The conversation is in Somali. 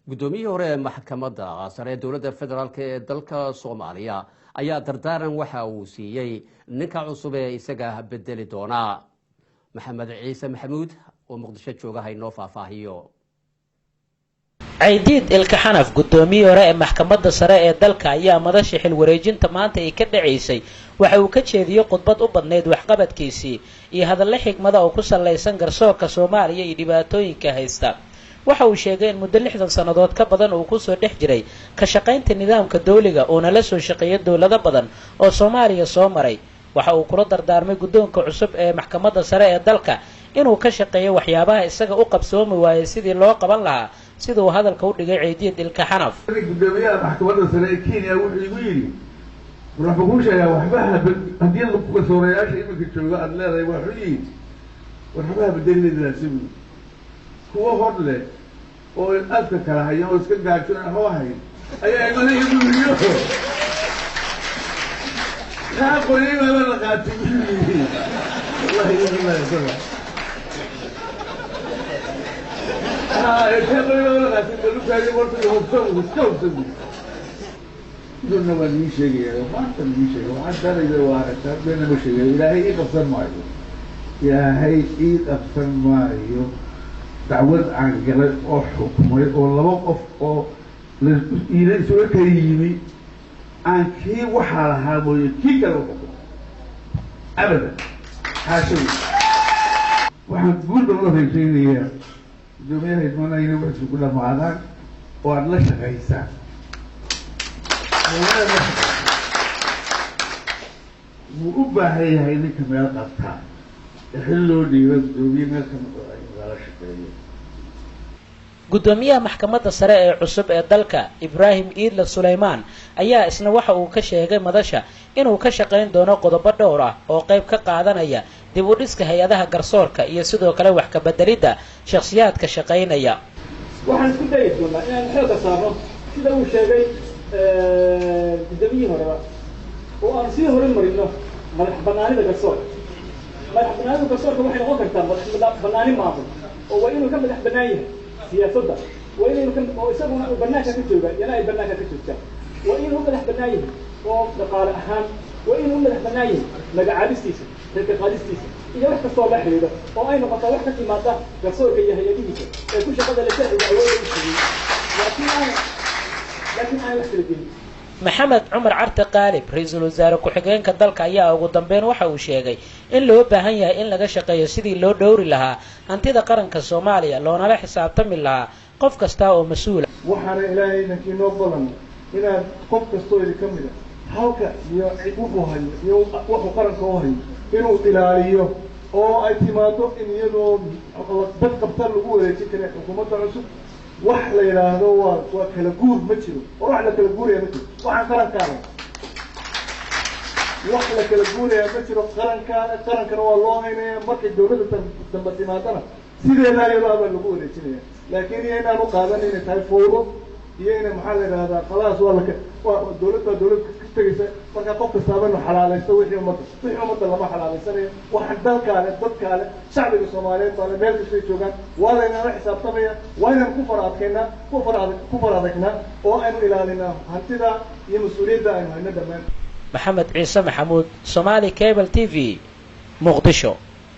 guddoomiyihii hore ee maxkamadda sare ee dowladda federaalk ee dalka Soomaaliya ayaa dardaaran waxa uu siiyay ninka cusub ee isaga bedeli doona. Maxamed Ciise Maxamuud oo Muqdisho jooga haynoo faahfaahiyo. Ciidiid Ilka Xanaf guddoomiyihii hore ee maxkamadda sare ee dalka ayaa madasha xil wareejinta maanta ay ka dhaceysay waxa uu ka jeediyay khudbad u badneyd waxqabadkiisii iyo hadallo xigmada oo ku saleysan garsoorka Soomaaliya iyo dhibaatooyinka haysta. waxa uu sheegay in muddo 60 sanadood ka badan uu ku soo dhex jiray ka shaqaynta nidaamka dawliga oo la soo shaqeeyay dawlado badan oo Soomaaliya soo maray. waxa uu kula dardaarmay guddoonka cusub ee maxkamadda sare ee dalka inuu ka shaqeeyo waxyaabaha isaga u qabsoomi waayay sidii loo qaban lahaa sida uu hadalka u dhigay Ciidiid Ilka Xanaf. gudoomiyaha maxkamadda sare ee Kenya wuxuu igu yiri wuxuu ku sheegay waxbaha hadii lagu kasooreeyaasha iminka jooga aad leedahay wuxuu yiri waxbaha bedelida sibu kuwa hodle oo afka kala hayo oo iska gaajona hoohay ayaa igu yiri قولي ما بلغت والله يلا يسمع قولي ما بلغت قالوا لي ورث وسوي دون ما نمشي ما انت نمشي وحتى اذا وارد بين مشي الهي يقصر معي يا هي يقصر معي تعود عن قلب او حكم والله وقف او الى سوى كريمي عن كي وحالها ويكيك الوقت أبدا حاشو وحنقول بالله في شيء جميع يتمنى ينبحث كل معاذك وأدلش غيسان وأبا هي لك ما يقطع يحلوا لي ويبدوا كما غلاش كريم gudoomiyaha maxkamadda sare ee cusub ee dalka Ibrahim Iidle Suleymaan ayaa isna waxa uu ka sheegay madasha inuu ka shaqeyn doono qodobo dhowr ah oo qayb ka qaadanaya dib u dhiska hay'adaha garsoorka iyo sidoo kale wax ka bedelida shakhsiyaadka shaqeynaya. waxaan isku dayi doonaa inaan xooga saarno sida uu sheegay gudoomiyihii hore oo aan sii horumarino madax bannaanida garsoorka. madax bannaanida garsoorka waxay noqon kartaa madax bannaani maamul oo waa inuu ka madax bannaan yahay siyaasadda waa inuu oo isaguna uu bannaanka ka jooga yana ay bannaanka ka joogtaan waa inuu madax bannaan yahay oo dhaqaale ahaan waa inuu madax bannaan yahay magacaabistiisa dadka qaadistiisa iyo wax kastoo la xiriiro oo ay noqoto wax ka timaada garsoorka iyo hay'adihiisa ee ku shaqada la sharciga awoodda u siiyay laakiin aan wax kala gelin. maxamed cumar carte qaalib ra'iisul wasaare ku-xigeenka dalka ayaa ugu dambeyn waxa uu sheegay in loo baahan yahay in laga shaqeeyo sidii loo dhowri lahaa hantida qaranka Soomaaliya loona la xisaabtami lahaa qof kasta oo mas'uul ah. waxaana ilaahay idinkiin noo balan inaan qof kastoo idin ka mid ah halka iyo wuxuu hayo iyo wuxuu qaranka u hayo inuu ilaaliyo oo ay timaado in iyadoo dad qabtaan lagu wareejin karo xukuumadda cusub wax la yiraahdo waa kala guur ma jiro oo wax la kala guuraya ma jiro waxaan qarankaana wax la kala guuraya ma jiro qarankana waa loo haynaya markay dawladda dambe timaadana sideedaa iyadoo baa lagu wareejinaya laakiin iyo inaan u qaadan inay tahay fowdo iyo inay maxaa la yidhahdaa khalaas dawladda ka tegaysa markaa qof kastaaba inu xalaalaysto wixii ummadda lama xalaalaysanayo waxaan dalkaale dadkaale shacbiga Soomaaliyeed baale meel kastay joogaan waa laynala xisaabtamaya waa inaan ku faraadagnaa oo aynu ilaalinaa hantida iyo mas-uuliyadda aynu hayno dhammaan. Maxamed Ciise Maxamuud, Somali Cable TV, Muqdisho.